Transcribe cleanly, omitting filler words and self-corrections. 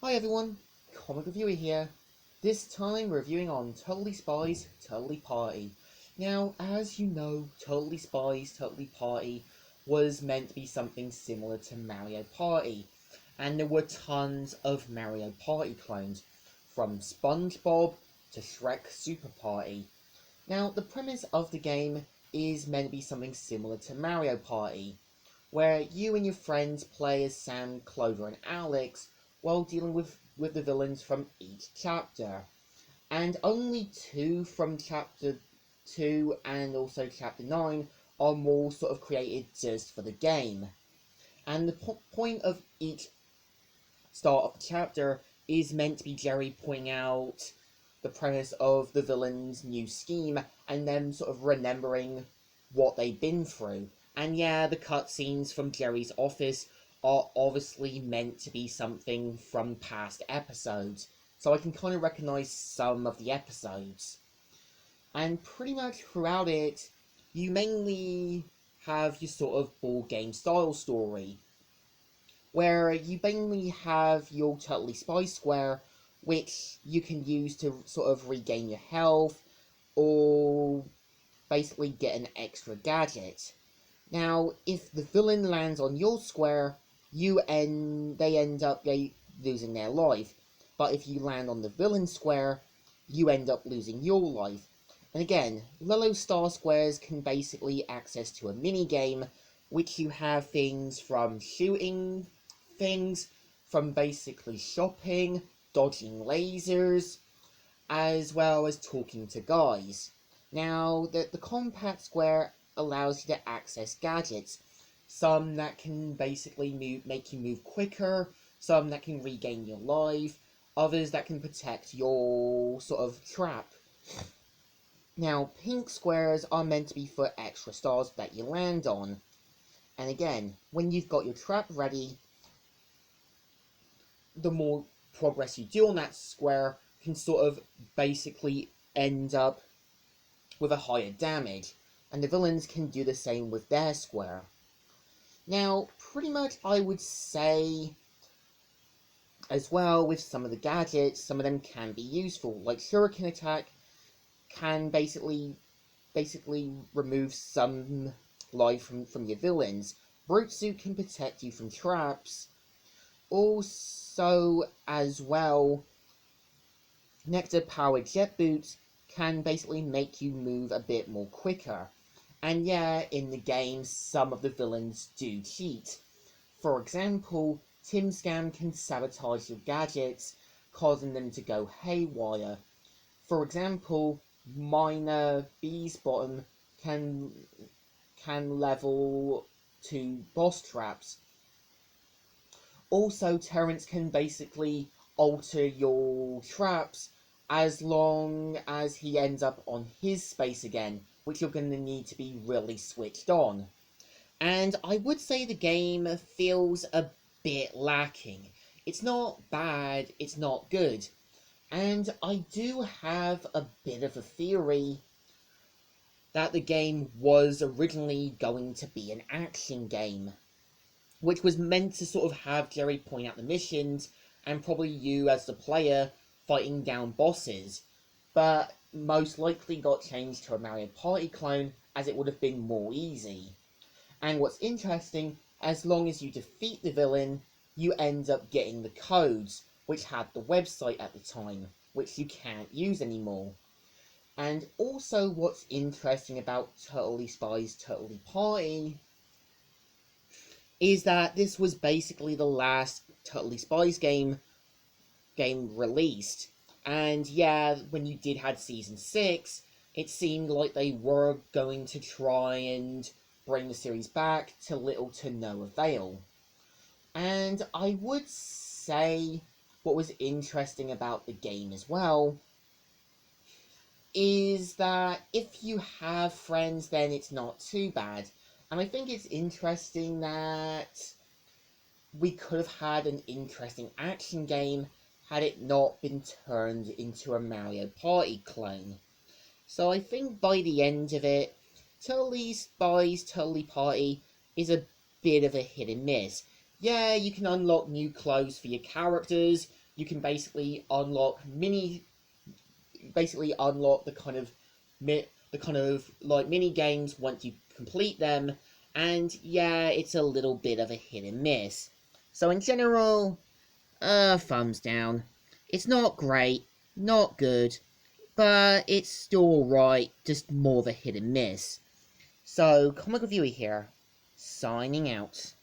Hi everyone, Comic Reviewer here. This time reviewing on Totally Spies, Totally Party. Now, as you know, Totally Spies, Totally Party was meant to be something similar to Mario Party. And there were tons of Mario Party clones, from SpongeBob to Shrek Super Party. Now, the premise of the game is meant to be something similar to Mario Party, where you and your friends play as Sam, Clover, and Alex while dealing with the villains from each chapter. And only two from chapter 2 and also chapter 9 are more sort of created just for the game. And the point of each start of the chapter is meant to be Jerry pointing out the premise of the villain's new scheme and them sort of remembering what they've been through. And yeah, the cutscenes from Jerry's office are obviously meant to be something from past episodes, so I can kind of recognize some of the episodes. And pretty much throughout it, you mainly have your sort of board game style story, where you mainly have your Totally Spies square, which you can use to sort of regain your health, or basically get an extra gadget. Now, if the villain lands on your square, they end up losing their life. But if you land on the villain square, you end up losing your life. And again, Lilo Star Squares can basically access to a mini game, which you have things from shooting things, from basically shopping, dodging lasers, as well as talking to guys. Now, the compact square allows you to access gadgets, some that can basically make you move quicker, some that can regain your life, others that can protect your sort of trap. Now, pink squares are meant to be for extra stars that you land on. And again, when you've got your trap ready, the more progress you do on that square can sort of basically end up with a higher damage, and the villains can do the same with their square. Now, pretty much I would say as well with some of the gadgets, some of them can be useful, like Shuriken Attack can basically remove some life from your villains. Brute Suit can protect you from traps. Also, as well, Nectar Powered Jet Boots can basically make you move a bit more quicker. And yeah, in the game, some of the villains do cheat. For example, Tim Scam can sabotage your gadgets, causing them to go haywire. For example, Minor Bees Bottom can level to boss traps. Also, Terrence can basically alter your traps as long as he ends up on his space again, which you're going to need to be really switched on. And I would say the game feels a bit lacking. It's not bad, it's not good. And I do have a bit of a theory that the game was originally going to be an action game, which was meant to sort of have Jerry point out the missions, and probably you as the player fighting down bosses, but most likely got changed to a Mario Party clone as it would have been more easy. And what's interesting, as long as you defeat the villain, you end up getting the codes, which had the website at the time, which you can't use anymore. And also what's interesting about Totally Spies, Totally Party is that this was basically the last Totally Spies game released. And yeah, when you did had Season 6, it seemed like they were going to try and bring the series back, to little to no avail. And I would say what was interesting about the game as well is that if you have friends, then it's not too bad. And I think it's interesting that we could have had an interesting action game had it not been turned into a Mario Party clone. So I think by the end of it, Totally Spies, Totally Party is a bit of a hit and miss. Yeah, you can unlock new clothes for your characters, you can basically unlock the kind of like mini games once you complete them, and yeah, it's a little bit of a hit and miss. So in general, thumbs down. It's not great, not good, but it's still alright, just more of a hit and miss. So, Comic Reviewer here, signing out.